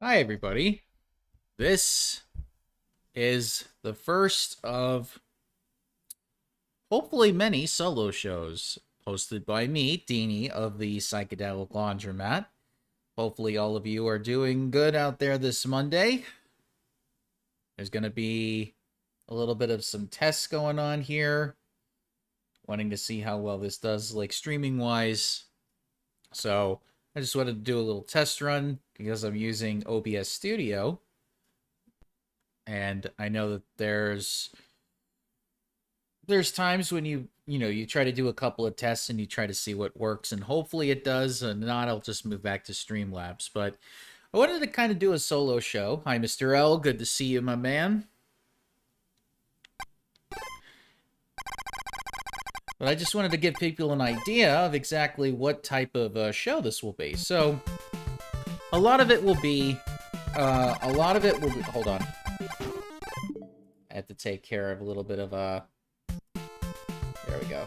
Hi, everybody. This is the first of hopefully many solo shows hosted by me, DINI of the Psychedelic Laundromat. Hopefully, all of you are doing good out there this Monday. There's going to be a little bit of some tests going on here, wanting to see how well this does, like streaming wise. So, I just wanted to do a little test run because I'm using OBS Studio. And I know that there's times when you try to do a couple of tests and you try to see what works, and hopefully it does, and not I'll just move back to Streamlabs. But I wanted to kind of do a solo show. Hi, Mr. L. Good to see you, my man. But I just wanted to give people an idea of exactly what type of show this will be. So a lot of it will be, hold on. I had to take care of a little bit of there we go.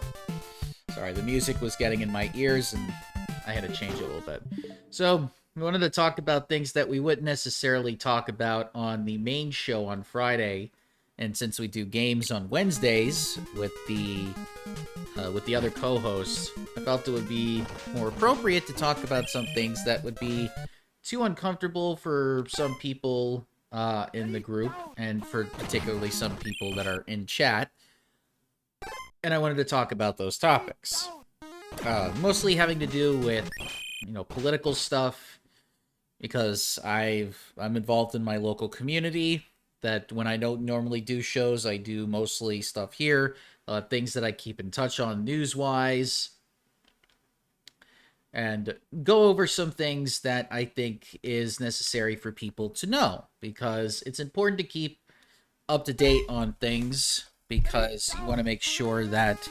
Sorry, the music was getting in my ears and I had to change it a little bit. So we wanted to talk about things that we wouldn't necessarily talk about on the main show on Friday. And since we do games on Wednesdays with the other co-hosts, I felt it would be more appropriate to talk about some things that would be too uncomfortable for some people in the group, and for particularly some people that are in chat. And I wanted to talk about those topics. Mostly having to do with, political stuff, because I'm involved in my local community, that when I don't normally do shows, I do mostly stuff here, things that I keep in touch on news-wise, and go over some things that I think is necessary for people to know, because it's important to keep up to date on things, because you want to make sure that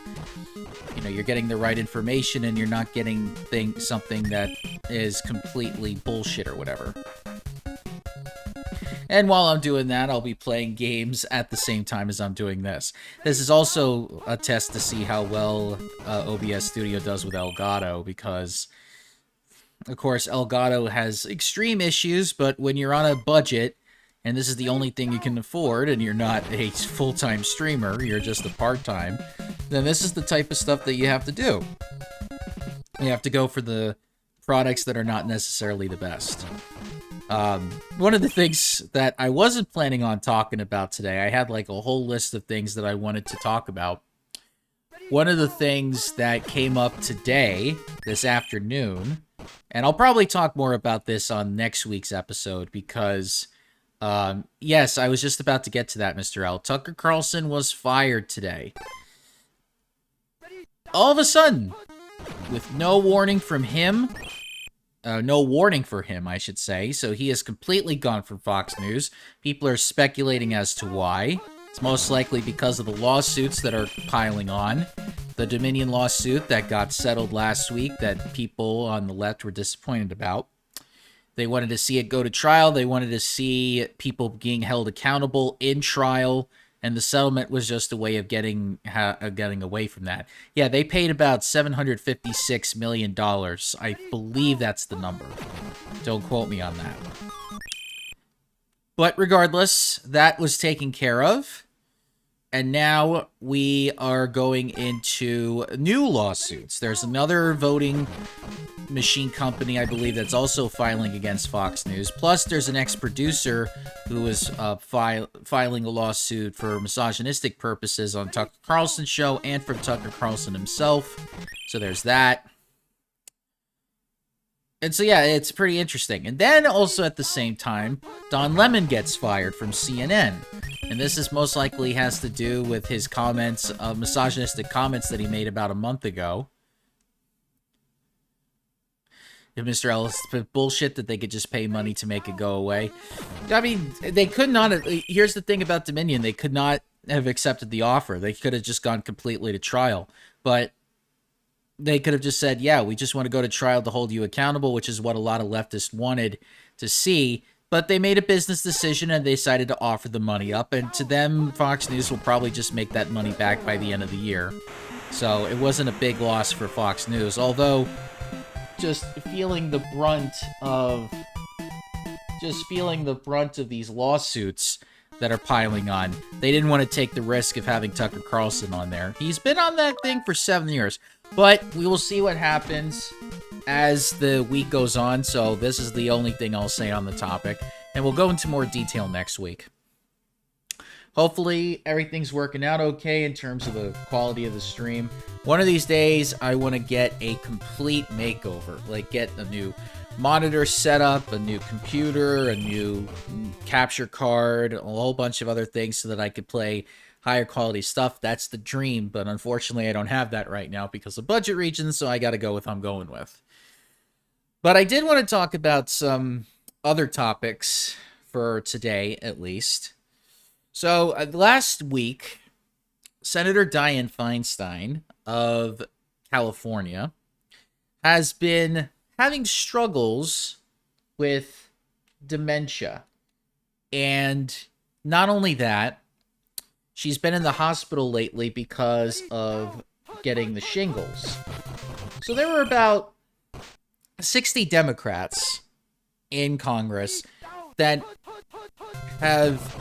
you're getting the right information and you're not getting something that is completely bullshit or whatever. And while I'm doing that, I'll be playing games at the same time as I'm doing this. This is also a test to see how well OBS Studio does with Elgato, because, of course, Elgato has extreme issues, but when you're on a budget, and this is the only thing you can afford, and you're not a full-time streamer, you're just a part-time, then this is the type of stuff that you have to do. You have to go for the products that are not necessarily the best. One of the things that I wasn't planning on talking about today, I had like a whole list of things that I wanted to talk about. One of the things that came up today, this afternoon, and I'll probably talk more about this on next week's episode, because, yes, I was just about to get to that, Mr. L. Tucker Carlson was fired today. All of a sudden, with no warning from him, no warning for him, I should say. So he is completely gone from Fox News. People are speculating as to why. It's most likely because of the lawsuits that are piling on. The Dominion lawsuit that got settled last week that people on the left were disappointed about. They wanted to see it go to trial. They wanted to see people being held accountable in trial. And the settlement was just a way of getting away from that. Yeah, they paid about $756 million. I believe that's the number. Don't quote me on that. But regardless, that was taken care of. And now we are going into new lawsuits. There's another voting machine company, I believe, that's also filing against Fox News. Plus, there's an ex-producer who is filing a lawsuit for misogynistic purposes on Tucker Carlson's show and from Tucker Carlson himself. So there's that. And so, yeah, it's pretty interesting. And then also at the same time, Don Lemon gets fired from CNN. And this is most likely has to do with his comments, misogynistic comments that he made about a month ago. If Mr. Ellis bullshit that they could just pay money to make it go away. I mean, they could not have, here's the thing about Dominion, they could not have accepted the offer. They could have just gone completely to trial. But they could have just said, yeah, we just want to go to trial to hold you accountable, which is what a lot of leftists wanted to see. But they made a business decision and they decided to offer the money up. And to them, Fox News will probably just make that money back by the end of the year. So it wasn't a big loss for Fox News. Although, just feeling the brunt of just feeling the brunt of these lawsuits that are piling on. They didn't want to take the risk of having Tucker Carlson on there. He's been on that thing for 7 years. But we will see what happens as the week goes on. So this is the only thing I'll say on the topic. And we'll go into more detail next week. Hopefully everything's working out okay in terms of the quality of the stream. One of these days, I want to get a complete makeover. Like, get a new monitor set up, a new computer, a new capture card, a whole bunch of other things so that I could play higher quality stuff. That's the dream, but unfortunately I don't have that right now because of budget regions, so I got to go with what I'm going with. But I did want to talk about some other topics for today, at least. So last week, Senator Dianne Feinstein of California has been having struggles with dementia. And not only that, she's been in the hospital lately because of getting the shingles. So there were about 60 Democrats in Congress that have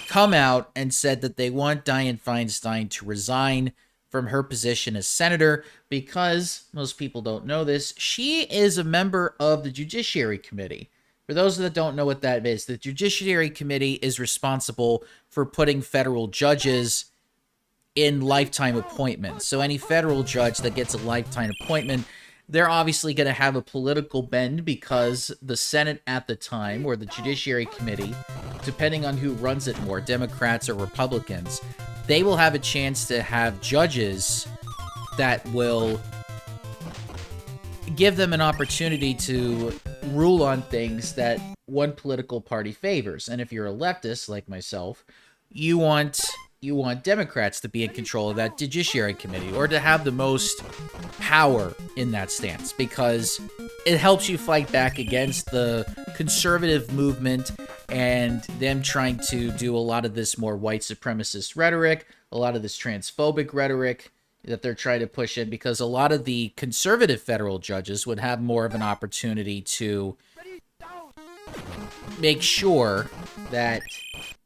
come out and said that they want Dianne Feinstein to resign from her position as senator because, most people don't know this, she is a member of the Judiciary Committee. For those that don't know what that is, the Judiciary Committee is responsible for putting federal judges in lifetime appointments. So any federal judge that gets a lifetime appointment, they're obviously going to have a political bend because the Senate at the time, or the Judiciary Committee, depending on who runs it more, Democrats or Republicans, they will have a chance to have judges that will give them an opportunity to rule on things that one political party favors. And if you're a leftist like myself, you want Democrats to be in control of that Judiciary Committee or to have the most power in that stance because it helps you fight back against the conservative movement and them trying to do a lot of this more white supremacist rhetoric, a lot of this transphobic rhetoric that they're trying to push in, because a lot of the conservative federal judges would have more of an opportunity to make sure that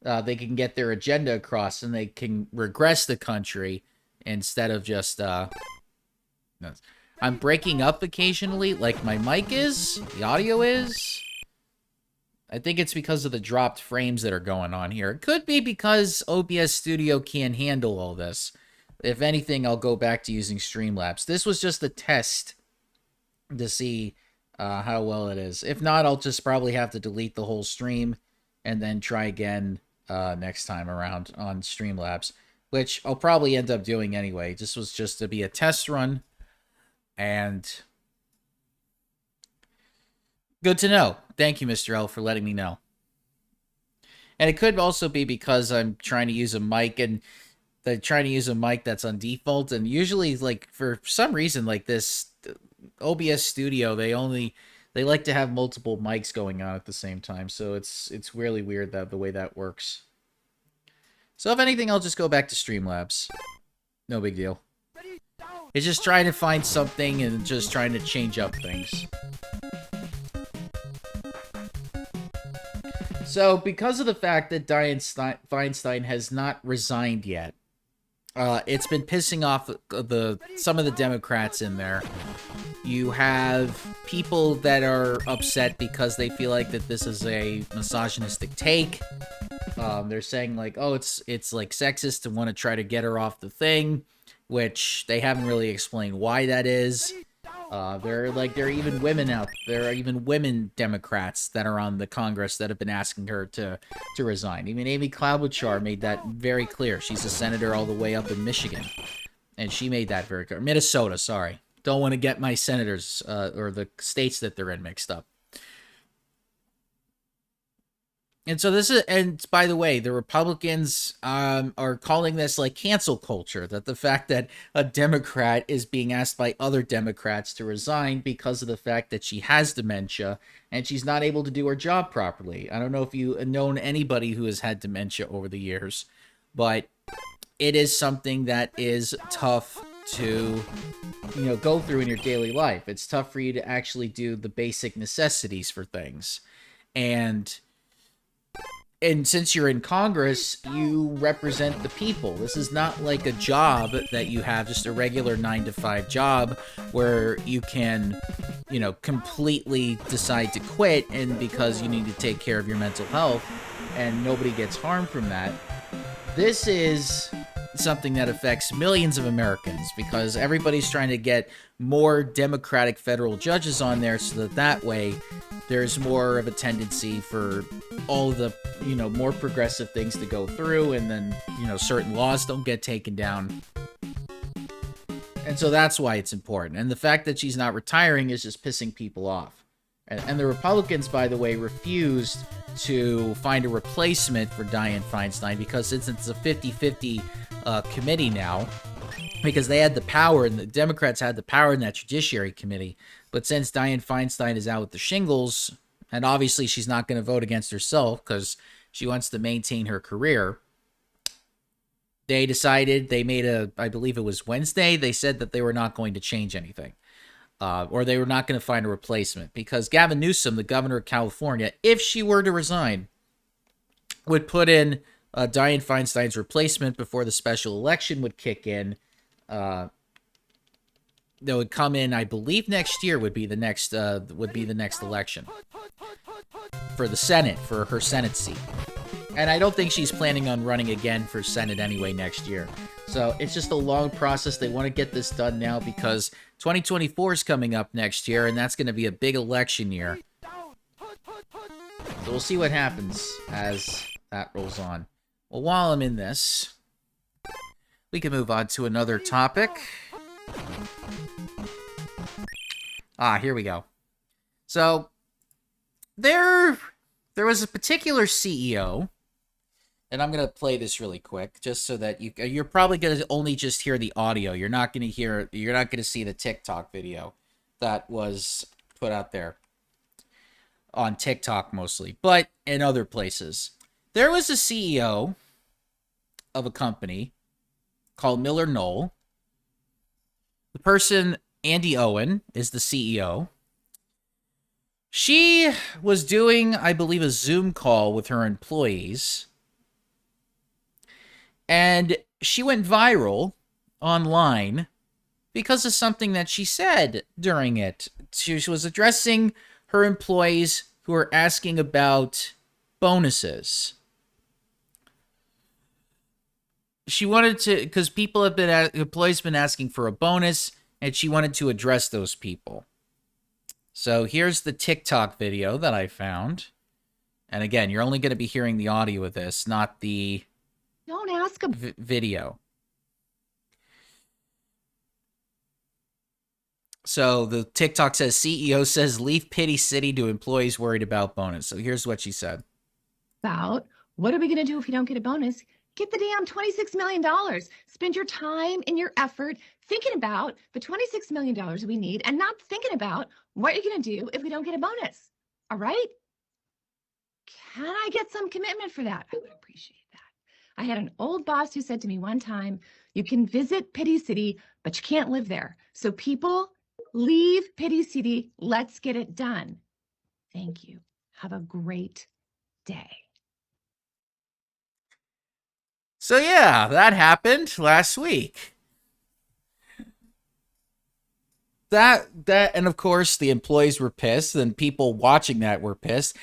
they can get their agenda across and they can regress the country instead of just I'm breaking up occasionally, like my mic is, the audio is. I think it's because of the dropped frames that are going on here. It could be because OBS Studio can't handle all this. If anything, I'll go back to using Streamlabs. This was just a test to see how well it is. If not, I'll just probably have to delete the whole stream and then try again next time around on Streamlabs, which I'll probably end up doing anyway. This was just to be a test run, and good to know. Thank you, Mr. L, for letting me know. And it could also be because I'm trying to use a mic, and they're trying to use a mic that's on default, and usually, like, for some reason, like this OBS Studio, they like to have multiple mics going on at the same time, so it's really weird that the way that works. So if anything, I'll just go back to Streamlabs. No big deal. It's just trying to find something and just trying to change up things. So because of the fact that Dianne Feinstein has not resigned yet, it's been pissing off some of the Democrats in there. You have people that are upset because they feel like that this is a misogynistic take. They're saying like, oh, it's like sexist to want to try to get her off the thing, which they haven't really explained why that is. There are even women out there. There are even women Democrats that are on the Congress that have been asking her to resign. Even Amy Klobuchar made that very clear. She's a senator all the way up in Michigan, and she made that very clear. Minnesota, sorry. Don't want to get my senators or the states that they're in mixed up. And so this is, and by the way, the Republicans are calling this like cancel culture, that the fact that a Democrat is being asked by other Democrats to resign because of the fact that she has dementia and she's not able to do her job properly. I don't know if you've known anybody who has had dementia over the years, but it is something that is tough to, go through in your daily life. It's tough for you to actually do the basic necessities for things. And since you're in Congress, you represent the people. This is not like a job that you have, just a regular 9-to-5 job where you can, completely decide to quit and because you need to take care of your mental health and nobody gets harmed from that. This is something that affects millions of Americans because everybody's trying to get more Democratic federal judges on there so that way there's more of a tendency for all the, more progressive things to go through, and then, certain laws don't get taken down. And so that's why it's important. And the fact that she's not retiring is just pissing people off. And the Republicans, by the way, refused to find a replacement for Dianne Feinstein because since it's a 50-50 committee now, because they had the power, and the Democrats had the power in that Judiciary Committee. But since Dianne Feinstein is out with the shingles, and obviously she's not going to vote against herself because she wants to maintain her career, they decided, they made I believe it was Wednesday, they said that they were not going to change anything. Or they were not going to find a replacement. Because Gavin Newsom, the governor of California, if she were to resign, would put in Dianne Feinstein's replacement before the special election would kick in. That would come in, I believe, next year would be the next election for the Senate, for her Senate seat. And I don't think she's planning on running again for Senate anyway next year. So it's just a long process. They want to get this done now because 2024 is coming up next year, and that's going to be a big election year. So we'll see what happens as that rolls on. Well, while I'm in this, we can move on to another topic. Here we go. So, there was a particular CEO, and I'm going to play this really quick, just so that you're probably going to only just hear the audio. You're not going to see the TikTok video that was put out there on TikTok mostly, but in other places. There was a CEO of a company called Miller Knoll. The person, Andy Owen, is the CEO. She was doing, I believe, a Zoom call with her employees. And she went viral online because of something that she said during it. She was addressing her employees who were asking about bonuses. She wanted to, because employees have been asking for a bonus, and she wanted to address those people. So here's the TikTok video that I found. And again, you're only going to be hearing the audio of this, not the video. So the TikTok says, CEO says leave Pity City to employees worried about bonus. So here's what she said. About what are we going to do if we don't get a bonus? Get the damn $26 million. Spend your time and your effort thinking about the $26 million we need and not thinking about what you're going to do if we don't get a bonus. All right? Can I get some commitment for that? I would appreciate that. I had an old boss who said to me one time, you can visit Pity City, but you can't live there. So people, leave Pity City. Let's get it done. Thank you. Have a great day. So yeah, that happened last week. That and of course the employees were pissed, and people watching that were pissed.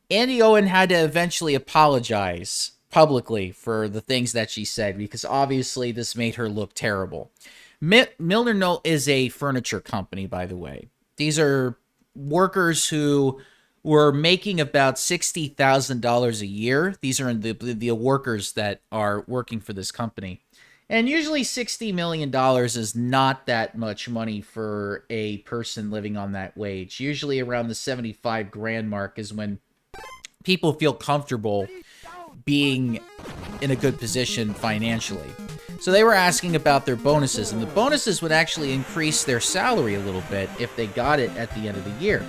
Andy Owen had to eventually apologize publicly for the things that she said because obviously this made her look terrible. Miller Knoll is a furniture company, by the way. These are workers who were making about $60,000 a year. These are the workers that are working for this company. And usually $60 million is not that much money for a person living on that wage. Usually around the 75 grand mark is when people feel comfortable being in a good position financially. So they were asking about their bonuses, and the bonuses would actually increase their salary a little bit if they got it at the end of the year.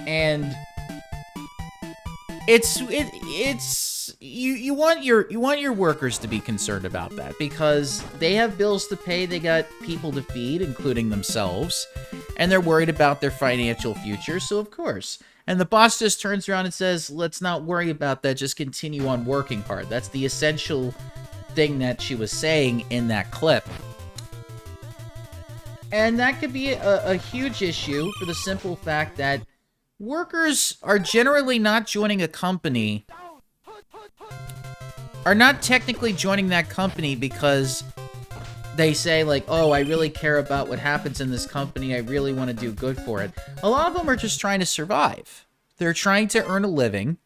And you want your workers to be concerned about that because they have bills to pay, they got people to feed, including themselves, and they're worried about their financial future, so of course. And the boss just turns around and says, let's not worry about that, just continue on working hard. That's the essential thing that she was saying in that clip. And that could be a huge issue for the simple fact that workers are generally not joining a company, are not technically joining that company because they say, like, oh, I really care about what happens in this company. I really want to do good for it. A lot of them are just trying to survive. They're trying to earn a living.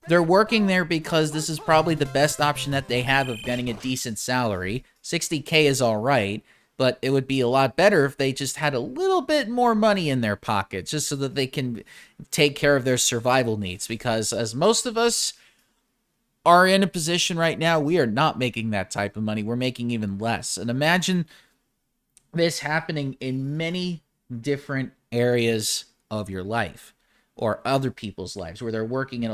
They're working there because this is probably the best option that they have of getting a decent salary. 60K is all right, but it would be a lot better if they just had a little bit more money in their pocket just so that they can take care of their survival needs. Because as most of us are in a position right now, we are not making that type of money. We're making even less. And imagine this happening in many different areas of your life or other people's lives where they're working in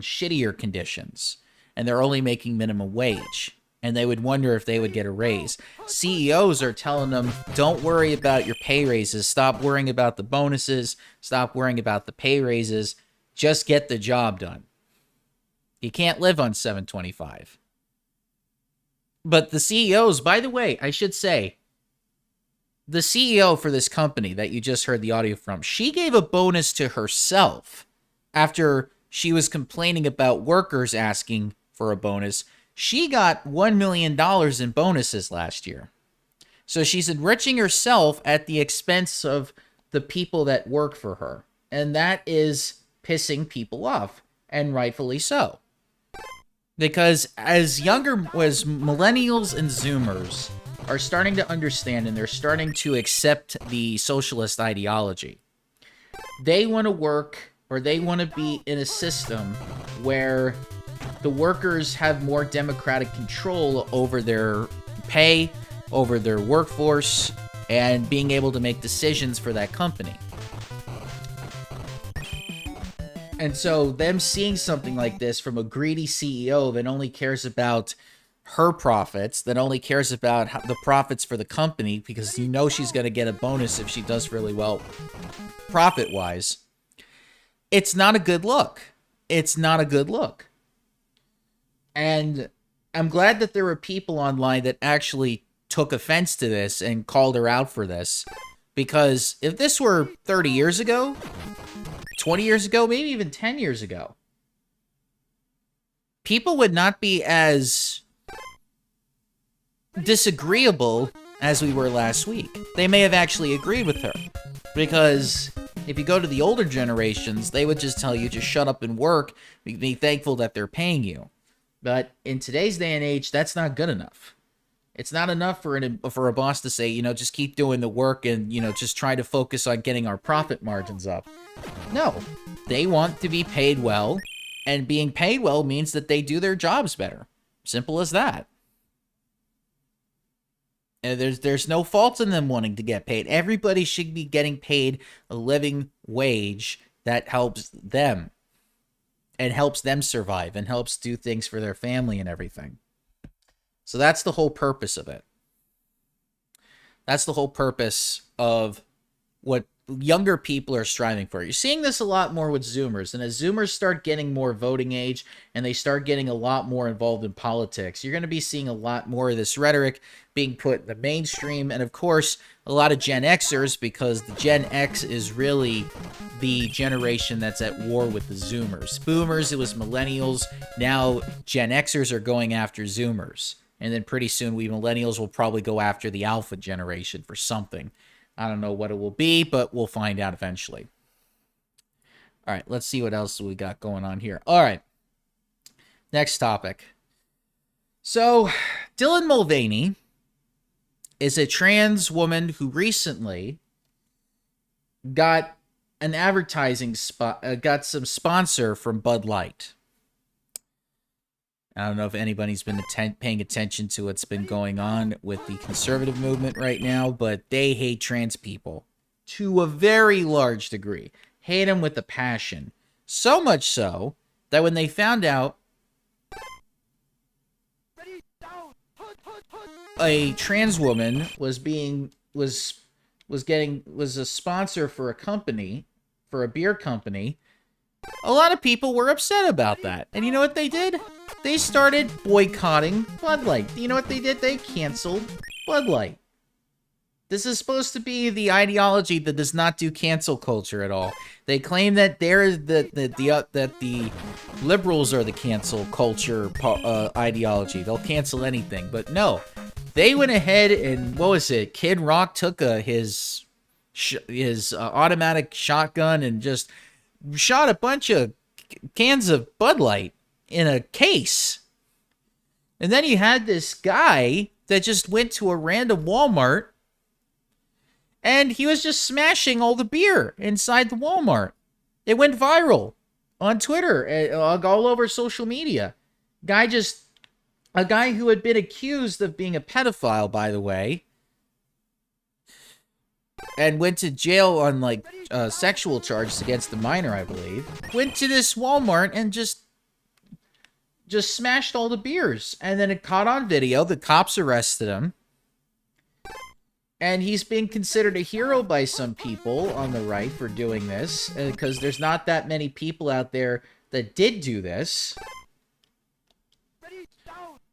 shittier conditions and they're only making minimum wage. And they would wonder if they would get a raise. CEOs are telling them, don't worry about your pay raises. Stop worrying about the bonuses. Stop worrying about the pay raises. Just get the job done. You can't live on $7.25. But the CEOs, by the way, I should say, the CEO for this company that you just heard the audio from, she gave a bonus to herself after she was complaining about workers asking for a bonus. She got $1 million in bonuses last year. So she's enriching herself at the expense of the people that work for her. And that is pissing people off, and rightfully so. Because as millennials and Zoomers are starting to understand and they're starting to accept the socialist ideology, they want to work, or they want to be in a system where the workers have more democratic control over their pay, over their workforce, and being able to make decisions for that company. And so them seeing something like this from a greedy CEO that only cares about her profits, that only cares about the profits for the company, because you know she's going to get a bonus if she does really well profit-wise, it's not a good look. It's not a good look. And I'm glad that there were people online that actually took offense to this and called her out for this. Because if this were 30 years ago, 20 years ago, maybe even 10 years ago, people would not be as disagreeable as we were last week. They may have actually agreed with her. Because if you go to the older generations, they would just tell you, just shut up and work, be thankful that they're paying you. But in today's day and age, that's not good enough. It's not enough for a boss to say, just keep doing the work and, just try to focus on getting our profit margins up. No, they want to be paid well, and being paid well means that they do their jobs better. Simple as that. And there's no fault in them wanting to get paid. Everybody should be getting paid a living wage that helps them. And helps them survive and helps do things for their family and everything. So that's the whole purpose of it. That's the whole purpose of what younger people are striving for. You're seeing this a lot more with Zoomers. And as Zoomers start getting more voting age and they start getting a lot more involved in politics, you're going to be seeing a lot more of this rhetoric being put in the mainstream. And of course, a lot of Gen Xers, because the Gen X is really the generation that's at war with the Zoomers. Boomers, it was millennials. Now Gen Xers are going after Zoomers. And then pretty soon we millennials will probably go after the Alpha generation for something. I don't know what it will be, but we'll find out eventually. All right, let's see what else we got going on here. All right, next topic. So, Dylan Mulvaney is a trans woman who recently got an advertising spot, got some sponsor from Bud Light. I don't know if anybody's been paying attention to what's been going on with the conservative movement right now, but they hate trans people to a very large degree. Hate them with a passion. So much so that when they found out a trans woman was was a sponsor for a company, for a beer company, a lot of people were upset about that. And you know what they did? They started boycotting Bud Light. You know what they did? They canceled Bud Light. This is supposed to be the ideology that does not do cancel culture at all. They claim that the liberals are the cancel culture ideology. They'll cancel anything, but no. They went ahead and, what was it? Kid Rock took his automatic shotgun and just shot a bunch of cans of Bud Light in a case. And then you had this guy that just went to a random Walmart and he was just smashing all the beer inside the Walmart. It went viral on Twitter, all over social media. A guy who had been accused of being a pedophile, by the way, and went to jail on, like, sexual charges against a minor, I believe, went to this Walmart and just smashed all the beers. And then it caught on video. The cops arrested him. And he's being considered a hero by some people on the right for doing this, because there's not that many people out there that did do this.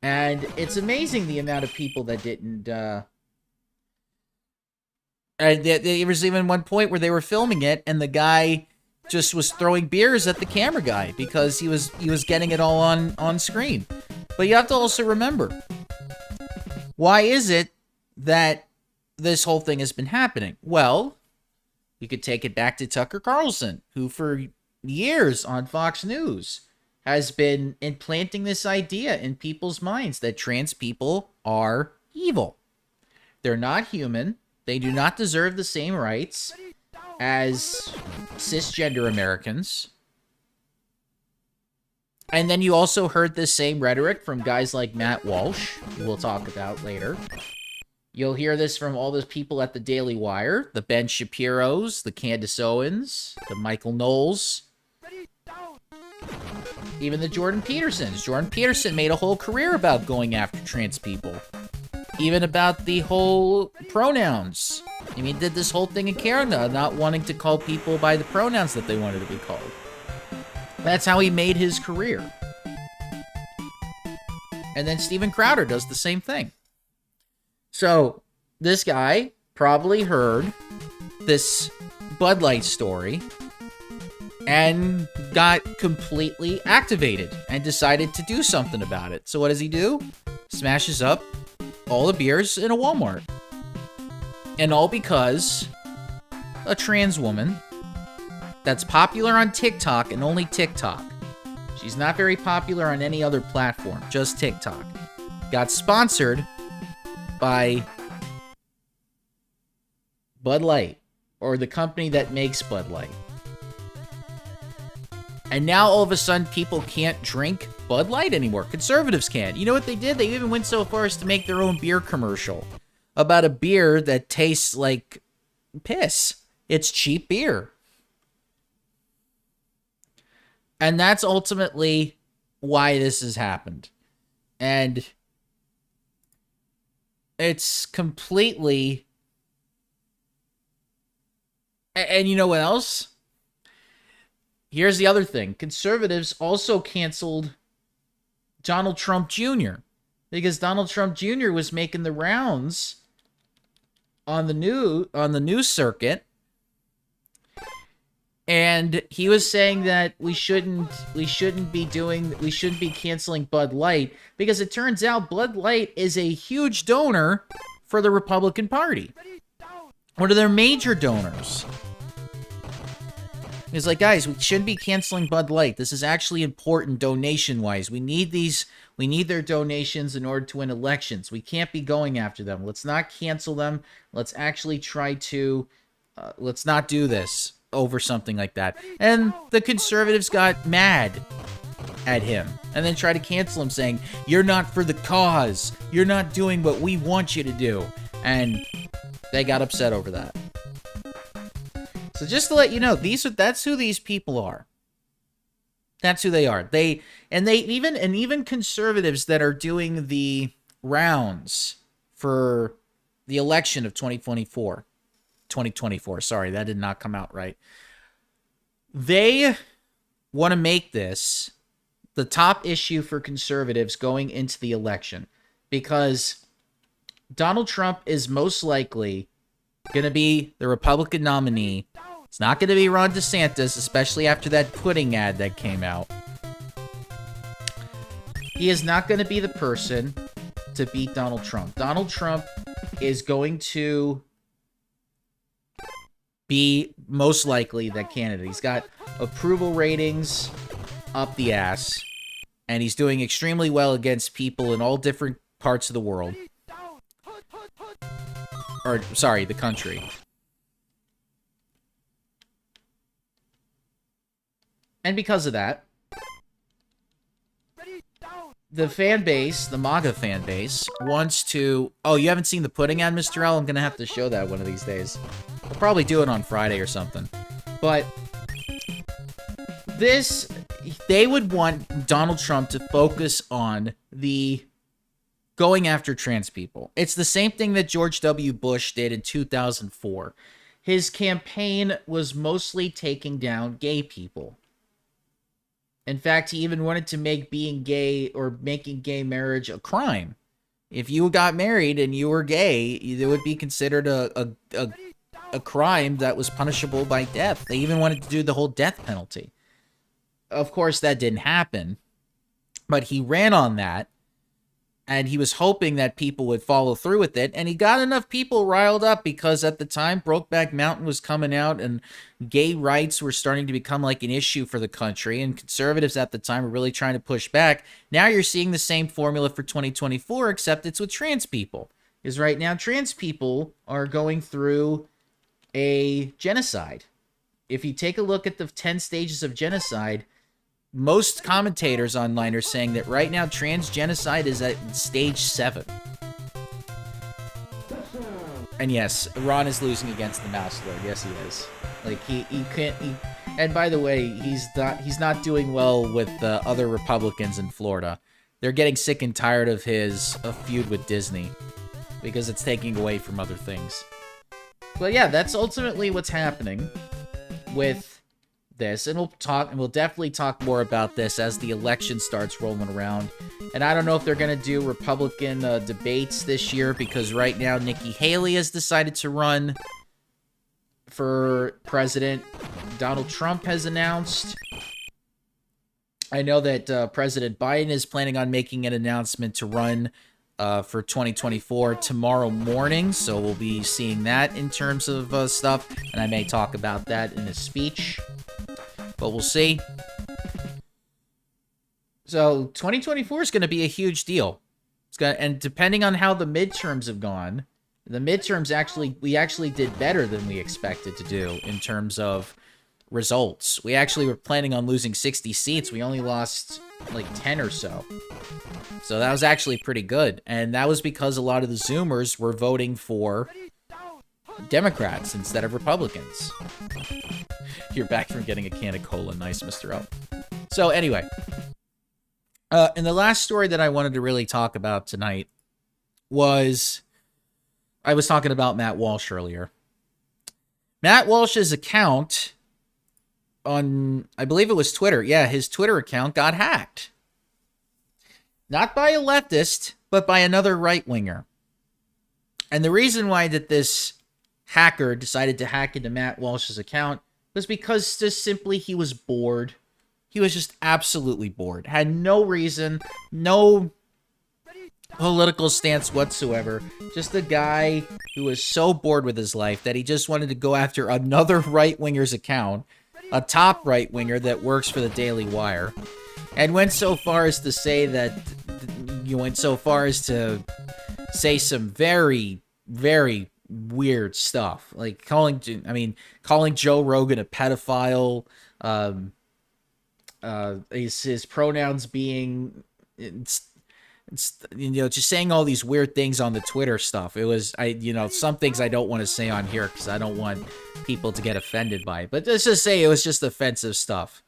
And it's amazing the amount of people that didn't, and there was even one point where they were filming it, and the guy just was throwing beers at the camera guy because he was getting it all on screen. But you have to also remember, why is it that this whole thing has been happening? Well, you could take it back to Tucker Carlson, who for years on Fox News has been implanting this idea in people's minds that trans people are evil. They're not human. They do not deserve the same rights as cisgender Americans. And then you also heard this same rhetoric from guys like Matt Walsh, who we'll talk about later. You'll hear this from all those people at the Daily Wire, the Ben Shapiros, the Candace Owens, the Michael Knowles, even the Jordan Petersons. Jordan Peterson made a whole career about going after trans people. Even about the whole pronouns. I mean, did this whole thing in Canada, not wanting to call people by the pronouns that they wanted to be called. That's how he made his career. And then Steven Crowder does the same thing. So, this guy probably heard this Bud Light story and got completely activated and decided to do something about it. So what does he do? Smashes up all the beers in a Walmart. And all because a trans woman that's popular on TikTok and only TikTok. She's not very popular on any other platform, just TikTok. Got sponsored by Bud Light, or the company that makes Bud Light. And now all of a sudden people can't drink Bud Light anymore. Conservatives can't. You know what they did? They even went so far as to make their own beer commercial about a beer that tastes like piss. It's cheap beer. And that's ultimately why this has happened. And it's completely... And you know what else? Here's the other thing. Conservatives also canceled Donald Trump Jr. because Donald Trump Jr. was making the rounds on the news circuit, and he was saying that we shouldn't be canceling Bud Light because it turns out Bud Light is a huge donor for the Republican Party. One of their major donors. He's like, guys, we shouldn't be canceling Bud Light. This is actually important donation-wise. We need their donations in order to win elections. We can't be going after them. Let's not cancel them. Let's actually try to, let's not do this over something like that. And the conservatives got mad at him and then tried to cancel him, saying, you're not for the cause. You're not doing what we want you to do. And they got upset over that. So just to let you know, that's who these people are. That's who they are. Even conservatives that are doing the rounds for the election of 2024, 2024. Sorry, that did not come out right. They want to make this the top issue for conservatives going into the election because Donald Trump is most likely going to be the Republican nominee. It's not going to be Ron DeSantis, especially after that pudding ad that came out. He is not going to be the person to beat Donald Trump. Donald Trump is going to be most likely that candidate. He's got approval ratings up the ass, and he's doing extremely well against people in all different parts of the world. Or, sorry, the country. And because of that, the fan base, the MAGA fan base, wants to... Oh, you haven't seen the pudding ad, Mr. L? I'm going to have to show that one of these days. I'll probably do it on Friday or something. But this... They would want Donald Trump to focus on the going after trans people. It's the same thing that George W. Bush did in 2004. His campaign was mostly taking down gay people. In fact, he even wanted to make being gay or making gay marriage a crime. If you got married and you were gay, it would be considered a crime that was punishable by death. They even wanted to do the whole death penalty. Of course, that didn't happen, but he ran on that, and he was hoping that people would follow through with it, and he got enough people riled up because at the time, Brokeback Mountain was coming out, and gay rights were starting to become like an issue for the country, and conservatives at the time were really trying to push back. Now you're seeing the same formula for 2024, except it's with trans people. Because right now, trans people are going through a genocide. If you take a look at the 10 stages of genocide, most commentators online are saying that right now trans genocide is at stage 7. And yes, Ron is losing against the Mouse Lord. Yes, he is. Like he can't. And by the way, he's not doing well with the other Republicans in Florida. They're getting sick and tired of his feud with Disney because it's taking away from other things. But yeah, that's ultimately what's happening with this, and we'll definitely talk more about this as the election starts rolling around. And I don't know if they're going to do Republican debates this year because right now Nikki Haley has decided to run for president. Donald Trump has announced. I know that President Biden is planning on making an announcement to run for 2024 tomorrow morning, so we'll be seeing that in terms of stuff, and I may talk about that in a speech. But we'll see. So 2024 is going to be a huge deal. And depending on how the midterms have gone, the midterms we actually did better than we expected to do in terms of results. We actually were planning on losing 60 seats. We only lost like 10 or so. So that was actually pretty good. And that was because a lot of the Zoomers were voting for Democrats instead of Republicans. You're back from getting a can of cola. Nice, Mr. L. So anyway, and the last story that I wanted to really talk about tonight was, I was talking about Matt Walsh earlier. Matt Walsh's account on, I believe it was Twitter. Yeah, his Twitter account got hacked. Not by a leftist, but by another right-winger. And the reason why that this hacker decided to hack into Matt Walsh's account was because just simply he was bored. He was just absolutely bored. Had no reason, no political stance whatsoever. Just a guy who was so bored with his life that he just wanted to go after another right-winger's account, a top right-winger that works for the Daily Wire, and went so far as to say that, you went so far as to say some very, very weird stuff, like calling Joe Rogan a pedophile, his pronouns being, it's just saying all these weird things on the Twitter stuff. It was, some things I don't want to say on here because I don't want people to get offended by it. But let's just say it was just offensive stuff.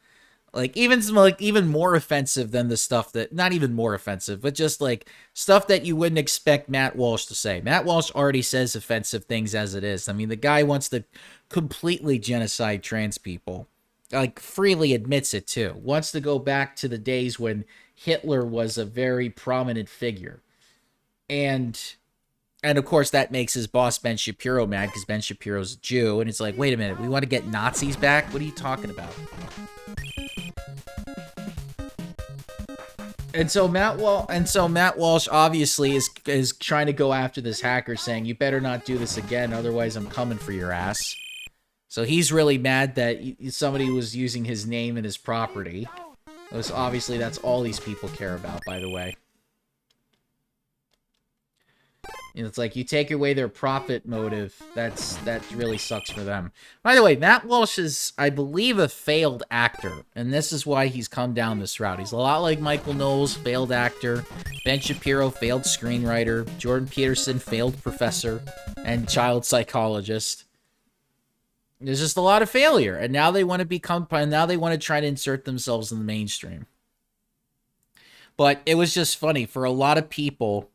Like even more offensive than the stuff that, not even more offensive, but just like stuff that you wouldn't expect Matt Walsh to say. Matt Walsh already says offensive things as it is. I mean, the guy wants to completely genocide trans people. Like, freely admits it too. Wants to go back to the days when Hitler was a very prominent figure. And of course that makes his boss Ben Shapiro mad because Ben Shapiro's a Jew, and it's like, wait a minute, we want to get Nazis back? What are you talking about? And so Matt Walsh obviously is trying to go after this hacker, saying, you better not do this again, otherwise I'm coming for your ass. So he's really mad that somebody was using his name and his property. Obviously that's all these people care about, by the way. It's like, you take away their profit motive, that really sucks for them. By the way, Matt Walsh is, I believe, a failed actor, and this is why he's come down this route. He's a lot like Michael Knowles, failed actor, Ben Shapiro, failed screenwriter, Jordan Peterson, failed professor, and child psychologist. There's just a lot of failure, and now they want to try to insert themselves in the mainstream. But it was just funny for a lot of people.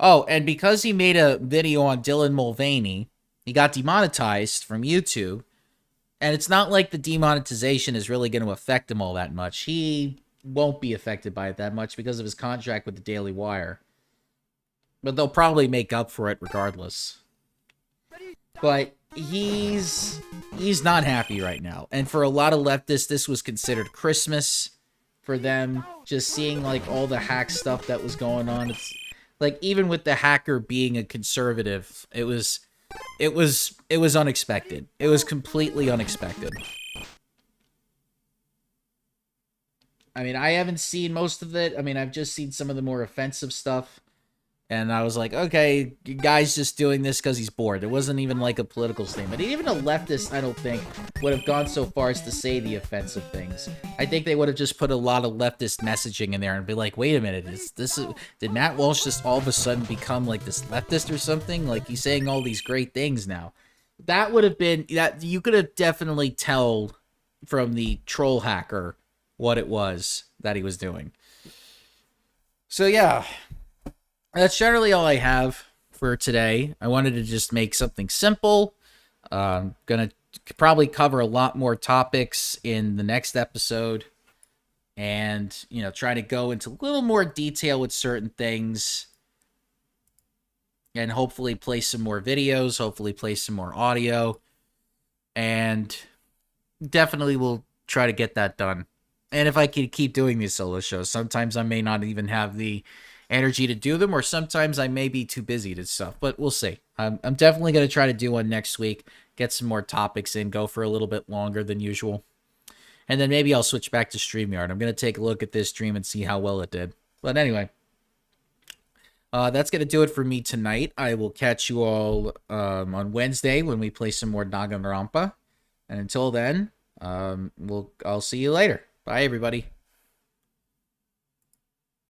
Oh, and because he made a video on Dylan Mulvaney, he got demonetized from YouTube. And it's not like the demonetization is really going to affect him all that much. He won't be affected by it that much because of his contract with the Daily Wire. But they'll probably make up for it regardless. But he's not happy right now. And for a lot of leftists, this was considered Christmas for them. Just seeing like all the hack stuff that was going on. It's like, even with the hacker being a conservative, it was unexpected. It was completely unexpected. I mean, I haven't seen most of it. I mean, I've just seen some of the more offensive stuff. And I was like, okay, guy's just doing this because he's bored. It wasn't even like a political statement. Even a leftist, I don't think, would have gone so far as to say the offensive things. I think they would have just put a lot of leftist messaging in there and be like, wait a minute, did Matt Walsh just all of a sudden become like this leftist or something? Like, he's saying all these great things now. That would have been, that you could have definitely tell from the troll hacker what it was that he was doing. So yeah. That's generally all I have for today. I wanted to just make something simple. Gonna probably cover a lot more topics in the next episode. And, try to go into a little more detail with certain things. And hopefully play some more videos. Hopefully play some more audio. And definitely will try to get that done. And if I can keep doing these solo shows, sometimes I may not even have the energy to do them, or sometimes I may be too busy to stuff, but we'll see. I'm definitely going to try to do one next week, get some more topics in, go for a little bit longer than usual, and then maybe I'll switch back to StreamYard. I'm going to take a look at this stream and see how well it did. But anyway, that's going to do it for me tonight. I will catch you all on Wednesday when we play some more Danganronpa, and until then, I'll see you later. Bye, everybody.